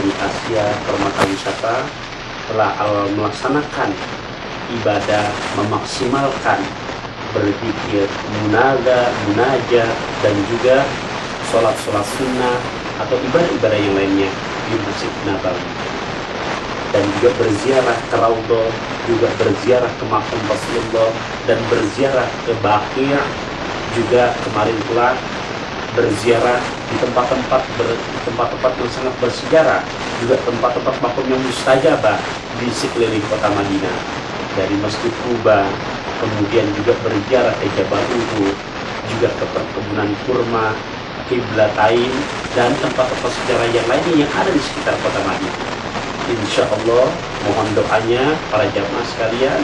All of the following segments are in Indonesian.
dari Asia Permata Wisata telah melaksanakan ibadah, memaksimalkan berzikir, munajat, dan juga sholat-sholat sunnah atau ibadah-ibadah yang lainnya di Masjid Nabawi. Dan juga berziarah ke Raudhah, juga berziarah ke makam Rasulullah, dan berziarah ke Baqi', juga kemarin pula berziarah di tempat-tempat yang sangat bersejarah, juga tempat-tempat makam yang mustajabah di sekeliling kota Madinah, dari Masjid Quba, kemudian juga berziarah ke Jabal Uhud, juga ke perkebunan kurma, Qiblatain, dan tempat-tempat sejarah yang lainnya yang ada di sekitar kota Madinah. Insya Allah mohon doanya para jamaah sekalian.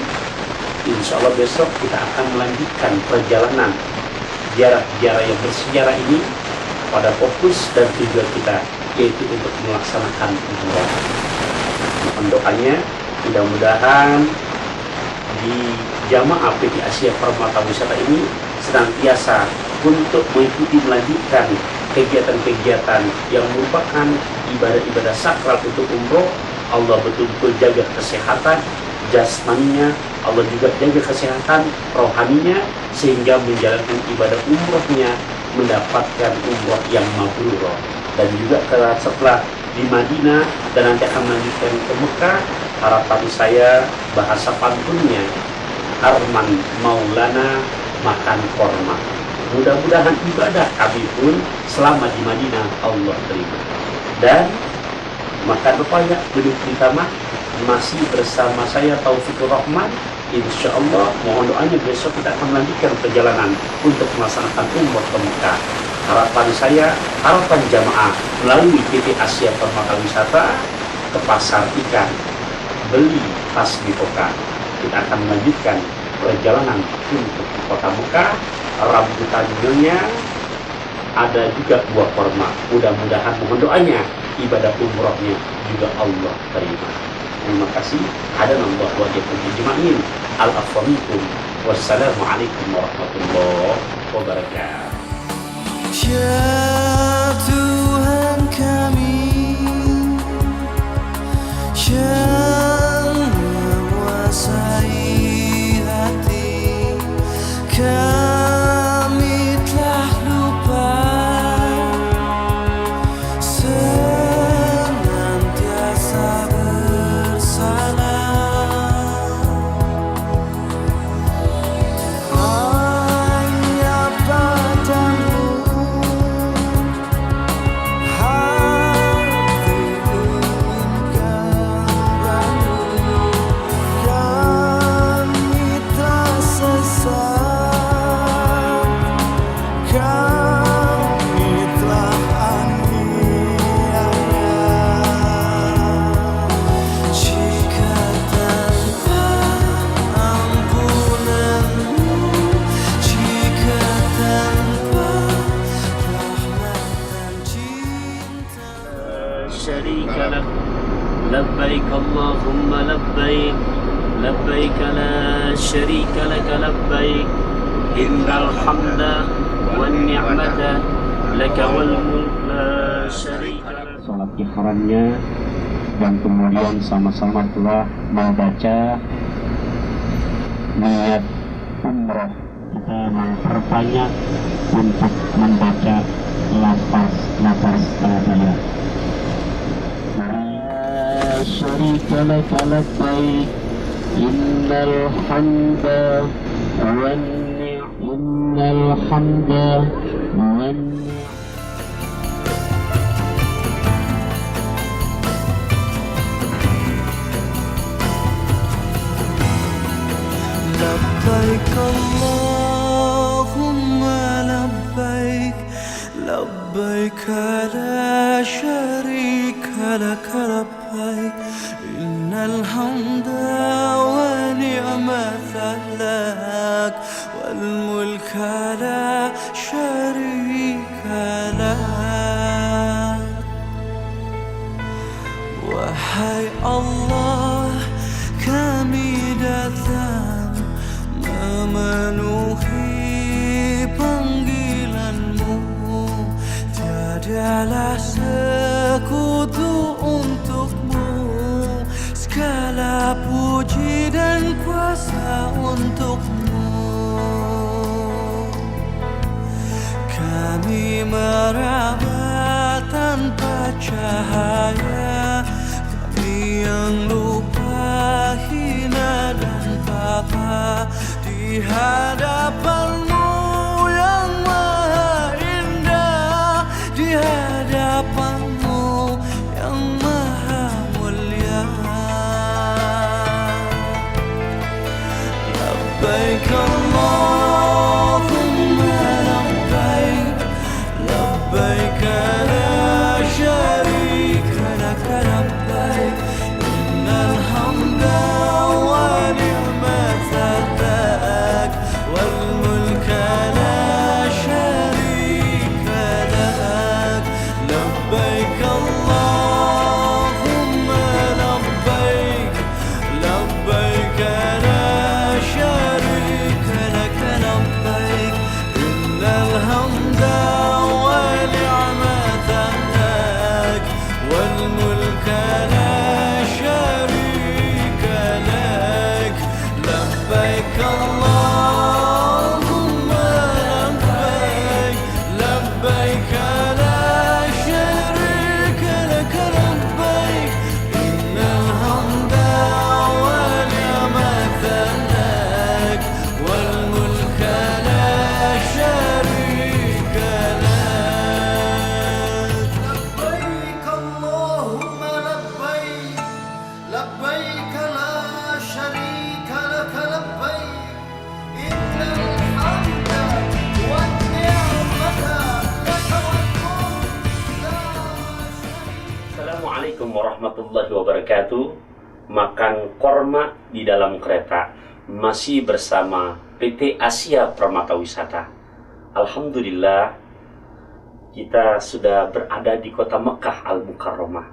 Insya Allah besok kita akan melanjutkan perjalanan ziarah-ziarah yang bersejarah ini pada fokus dan tujuan kita, yaitu untuk melaksanakan umrah. Mohon doanya, mudah-mudahan di jamaah PT Asia Permata Wisata ini senantiasa untuk mengikuti melanjutkan kegiatan-kegiatan yang merupakan ibadah-ibadah sakral untuk umroh. Allah betul-betul jaga kesehatan jasmaninya, Allah juga jaga kesehatan rohaninya, sehingga menjalankan ibadah umrohnya mendapatkan umroh yang mabrurah. Dan juga setelah di Madinah dan nanti akan melanjutkan ke Mekah, harapan saya bahasa pantunnya Arman Maulana makan korma. Mudah-mudahan ibadah kami pun selama di Madinah Allah terima. Dan makan pepaya duduk di taman masih bersama saya Taufikur Rahman. Insya Allah mohon doanya besok kita akan melanjutkan perjalanan untuk melaksanakan umrah ke Mekah. Harapan saya, harapan jamaah melalui PT Asia Permata Wisata ke pasar ikan, beli tasbih Mekah. Kita akan melanjutkan perjalanan untuk kota Mekah. Rambutannya ada juga buah korma. Mudah-mudahan mohon doanya ibadah umrohnya juga Allah terima. Terima kasih. Hadanallah wa iyyakum ajma'in. Al-afwamikum. Wassalamualaikum warahmatullahi wabarakatuh. Ya Tuhan kami yang menguasai hati kami, telah lupa senantiasa bersalah. Hanya padamu hatiku inginkan berlalu. Kami tersesat, kami telah aniaya. Jika tanpa ampunanmu, jika tanpa rahmat dan cinta. syarika lak labbaik Allahumma labbaik labbaik la syarika lak labbaik innal hamda wan ni'mata laka wal mulk la syarika lak. Salat ihramnya, dan kemudian sama-sama telah membaca niat umrah. Kita memperbanyak untuk membaca lafaz talbiyah. La syarika laka labbaik innal hamda wan Labbaik Allahumma labbaik, labbaik la syarika lak labbaik, innal hamda wa ni'mata lak wal mulka la syarika lak. Wahai Allah, kami datang memenuhi panggilanmu. Tiadalah sekutu untuk puji dan kuasa untukmu. Kami meraba tanpa cahaya, kami yang lupa, hina dan papa di hadapanmu yang maha indah, di hadapanmu yang maha mulia. Labbaik Allahumma labbaik, labbaik la syarika lak labbaik, innal hamda wa ni'mata lak wal mulka la syarika lak. Labbaik Allahumma labbaik, labbaik la syarika lak labbaik, innal hamda wa ni'mata lak wal mulka la syarika lak. Labbaik Allahumma labbaik, labbaik la syarika lak labbaik, innal hamda wa ni'mata lak wal mulka la syarika lak. لبيك اللهم لبيك، لبيك لا شريك لك لبيك، إن الحمد والنعمة لك والملك لا شريك. Assalamualaikum warahmatullahi wabarakatuh. Makan korma di dalam kereta masih bersama PT Asia Permata Wisata. Alhamdulillah, kita sudah berada di kota Mekah Al-Mukarramah.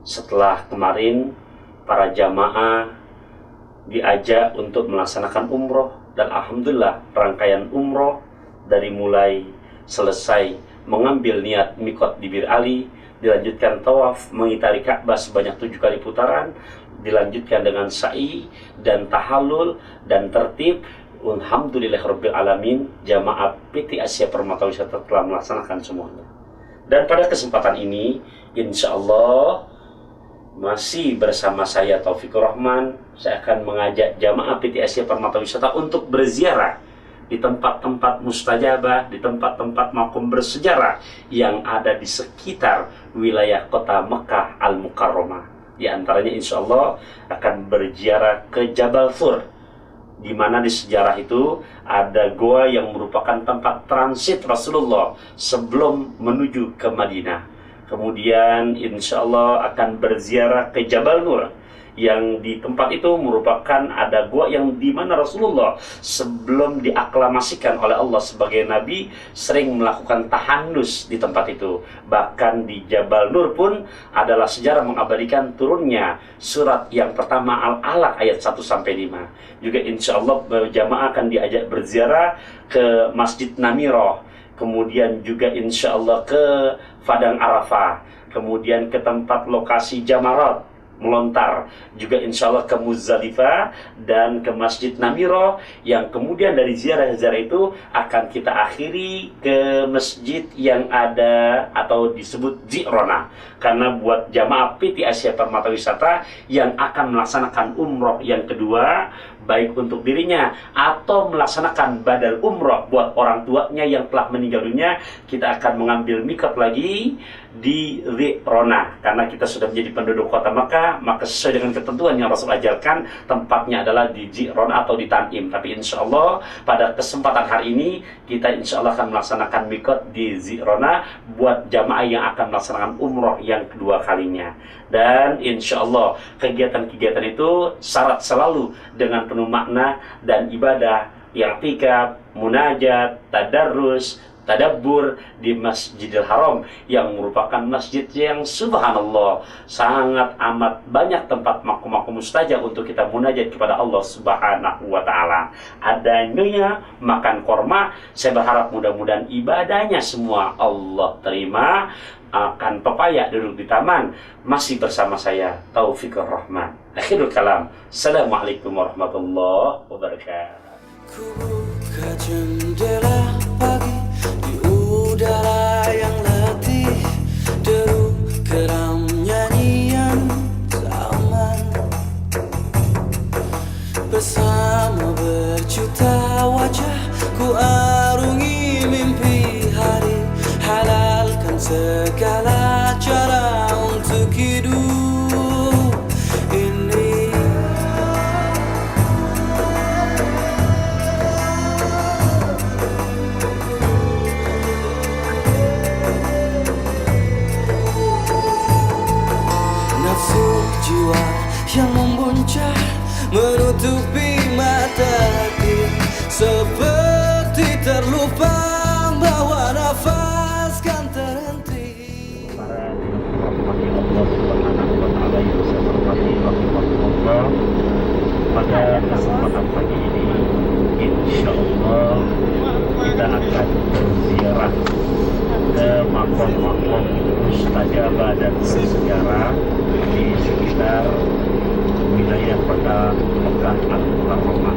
Setelah kemarin para jamaah diajak untuk melaksanakan umroh, dan alhamdulillah rangkaian umroh dari mulai selesai mengambil niat mikot di Bir Ali, dilanjutkan tawaf mengitari Ka'bah sebanyak 7 kali putaran, dilanjutkan dengan sa'i dan tahallul dan tertib. Alhamdulillahirabbil alamin, jamaah PT Asia Permata Wisata telah melaksanakan semuanya. Dan pada kesempatan ini, insya Allah masih bersama saya Taufikur Rahman, saya akan mengajak jamaah PT Asia Permata Wisata untuk berziarah di tempat-tempat mustajabah, di tempat-tempat makom bersejarah yang ada di sekitar wilayah kota Mekah Al-Mukarramah. Di antaranya insya Allah akan berziarah ke Jabal Thur, di mana di sejarah itu ada goa yang merupakan tempat transit Rasulullah sebelum menuju ke Madinah. Kemudian insya Allah akan berziarah ke Jabal Nur, yang di tempat itu merupakan ada gua yang di mana Rasulullah sebelum diaklamasikan oleh Allah sebagai Nabi sering melakukan tahannus di tempat itu. Bahkan di Jabal Nur pun adalah sejarah mengabadikan turunnya surat yang pertama Al-Alaq ayat 1-5. Juga insya Allah jamaah akan diajak berziarah ke Masjid Namiroh, kemudian juga insya Allah ke Padang Arafah, kemudian ke tempat lokasi Jamarat melontar, juga insya Allah ke Muzdalifah dan ke Masjid Namiroh, yang kemudian dari ziarah-ziarah itu akan kita akhiri ke masjid yang ada atau disebut Ji'rona. Karena buat jamaah PT Asia Permata Wisata yang akan melaksanakan umroh yang kedua, baik untuk dirinya atau melaksanakan badal umroh buat orang tuanya yang telah meninggal dunia, kita akan mengambil mikot lagi di Ji'rona. Karena kita sudah menjadi penduduk kota Mekah, maka sesuai dengan ketentuan yang Rasul ajarkan, tempatnya adalah di Ji'rona atau di Tanim. Tapi insya Allah pada kesempatan hari ini kita insya Allah akan melaksanakan mikot di Ji'rona buat jamaah yang akan melaksanakan umroh yang kedua kalinya. Dan insya Allah kegiatan-kegiatan itu syarat selalu dengan penuh makna dan ibadah, i'tikaf, munajat, tadarrus, tadabbur di Masjidil Haram, yang merupakan masjid yang subhanallah sangat amat banyak tempat makom-makom mustajab untuk kita munajat kepada Allah Subhanahu wa taala. Adanya makan korma, saya berharap mudah-mudahan ibadahnya semua Allah terima. akan pepaya duduk di taman. Masih bersama saya Taufikur Rahman. Akhirul kalam. Assalamualaikum warahmatullahi wabarakatuh. Ku buka jendela pagi di udara yang letih, deru geram nyanyian zaman. Bersama berjuta wajah ku arungi mimpi hari, halalkan segala cara untuk hidup ini. Nafsu jiwa yang membuncah menutupi mata hati, seperti terlupa bahwa nafas kan terhenti. Para dirahmati Allah Subhanahu wa taala yang saya hormati rahimahullah, pada kesempatan pagi ini insyaallah kita akan berziarah ke makam-makam mustajabah dan bersejarah di sekitar wilayah kota Mekah Al-Mukarramah.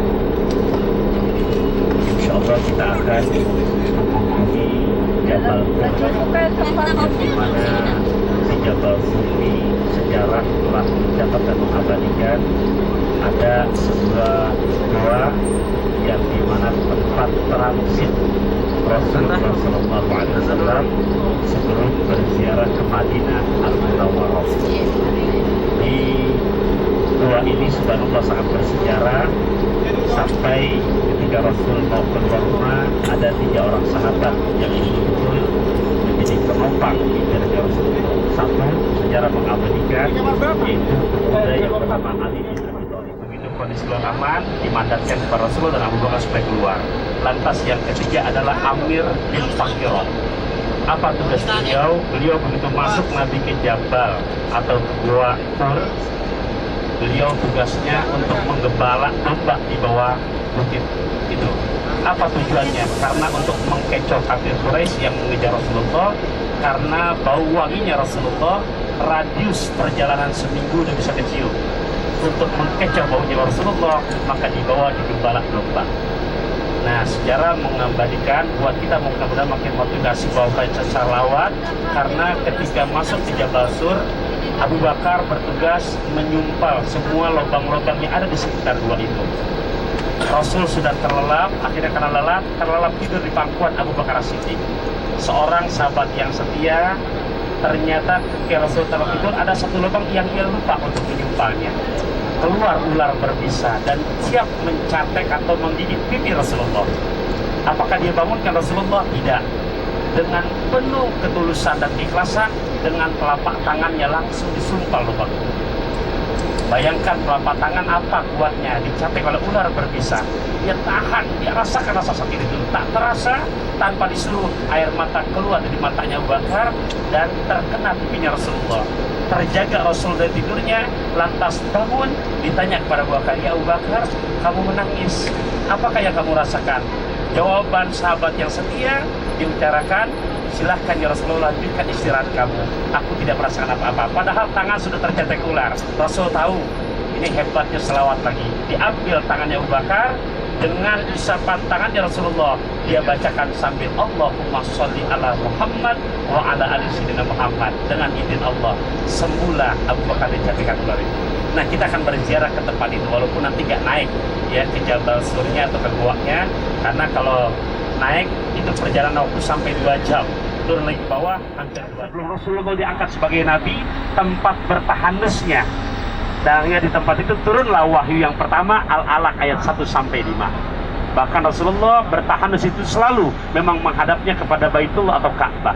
Insyaallah kita akan mengunjungi Jabal Nur, di mana di Jabal Sufi sejarah telah mencatat dan mengabadikan ada sebuah gua yang di mana tempat transit Rasulullah SAW sebelum berziarah ke Madinah Al-Munawwarah. Di gua ini subhanallah sangat bersejarah, sampai ketika Rasul mau keluar rumah ada 3 orang sahabat yang betul menjadi penopang dari Rasulullah. Satu, sejarah mengabadikan, yaitu pemuda yang bernama Ali bin Abi Thalib. Begitu kondisi aman, dimandatkan kepada Rasulullah dan Abu Bakar supaya keluar. Lantas yang ketiga adalah Amir bin Fakhirah. Apa tugas beliau? Beliau begitu masuk Nabi ke Jabal atau ke Gua Tur, beliau tugasnya untuk menggembala domba di bawah bukit itu. Apa tujuannya? Karena untuk mengkecoh kafir Quraisy yang mengejar Rasulullah, karena bau wanginya Rasulullah radius perjalanan seminggu udah bisa kecium. Untuk mengkecoh baunya Rasulullah, maka dibawa digembala domba. Nah, sejarah mengabadikan buat kita mudah-mudahan makin motivasi bahwa baca salawat, karena ketika masuk di Jabal Sur, Abu Bakar bertugas menyumpal semua lubang-lubang yang ada di sekitar gua itu. Rasul sudah terlelap, akhirnya karena terlelap tidur di pangkuan Abu Bakar As-Siddiq, seorang sahabat yang setia. Ternyata ketika Rasul terlelap tidur, ada satu lubang yang ia lupa untuk menyumpalnya. Keluar ular berbisa dan siap mencatek atau menggigit pipi Rasulullah. Apakah dia bangunkan Rasulullah? Tidak. Dengan penuh ketulusan dan keikhlasan, dengan telapak tangannya langsung disumpal lubang itu. Bayangkan telapak tangan apa kuatnya, dicapai oleh ular berbisa. Dia tahan, dia rasakan rasa sakit itu. Tak terasa, tanpa disuruh, air mata keluar dari matanya Abu Bakar dan terkena pipinya Rasulullah. Terjaga Rasul dari tidurnya, lantas bangun, ditanya kepada Abu Bakar, "Ya Abu Bakar, kamu menangis. Apakah yang kamu rasakan?" Jawaban sahabat yang setia diutarakan, "Silahkan ya Rasulullah, lanjutkan istirahat kamu. Aku tidak merasakan apa-apa." Padahal tangan sudah tercetek ular. Rasul tahu, ini hebatnya selawat lagi. Diambil tangannya Abu Bakar, dengan isapan tangannya Rasulullah, dia bacakan sambil Allahumma sholli ala Muhammad wa ala ali sayyidina Muhammad. Dengan izin Allah, semula Abu Bakar dicatatkan ular itu. Nah, kita akan berziarah ke tempat itu, walaupun nanti nggak naik ya ke Jabal Surnya atau ke guanya, karena kalau naik itu perjalanan waktu sampai 2 jam. Turun lagi ke bawah hampir 2 jam. Rasulullah diangkat sebagai nabi, tempat bertahanusnya. Dan di tempat itu turunlah wahyu yang pertama, Al-Alaq ayat 1 sampai 5. Bahkan Rasulullah bertahanus itu selalu memang menghadapnya kepada Baitullah atau Ka'bah.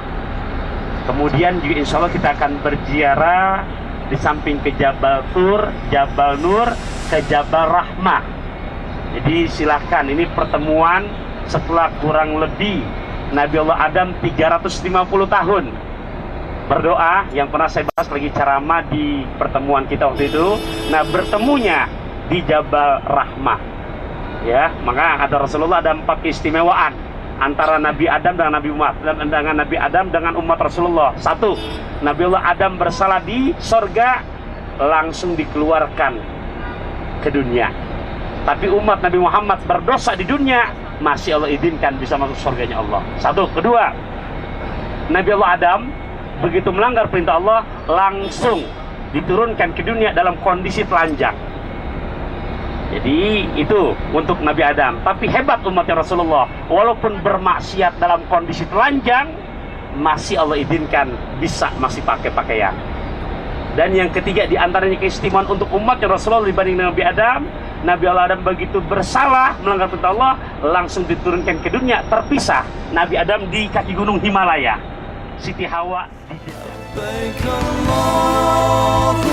Kemudian juga insya Allah kita akan berziarah di samping ke Jabal Tur, Jabal Nur, ke Jabal Rahmah. Jadi silahkan, ini pertemuan setelah kurang lebih Nabi Allah Adam 350 tahun berdoa, yang pernah saya bahas lagi ceramah di pertemuan kita waktu itu. Nah, bertemunya di Jabal Rahmah ya, maka ada Rasulullah ada 4 keistimewaan. antara Nabi Adam dengan Nabi umat dan dengan Nabi Adam dengan umat Rasulullah. Satu, Nabiullah Adam bersalah di sorga, langsung dikeluarkan ke dunia. Tapi umat Nabi Muhammad berdosa di dunia, masih Allah izinkan bisa masuk surganya Allah. Satu. Kedua, Nabiullah Adam begitu melanggar perintah Allah, langsung diturunkan ke dunia dalam kondisi telanjang. Jadi itu untuk Nabi Adam. Tapi hebat umatnya Rasulullah, walaupun bermaksiat dalam kondisi telanjang, masih Allah izinkan bisa masih pakai pakaian. Dan yang ketiga, diantaranya keistimewaan untuk umatnya Rasulullah dibanding Nabi Adam, Nabi Adam begitu bersalah melanggar perintah Allah, langsung diturunkan ke dunia, terpisah. Nabi Adam di kaki gunung Himalaya, Siti Hawa di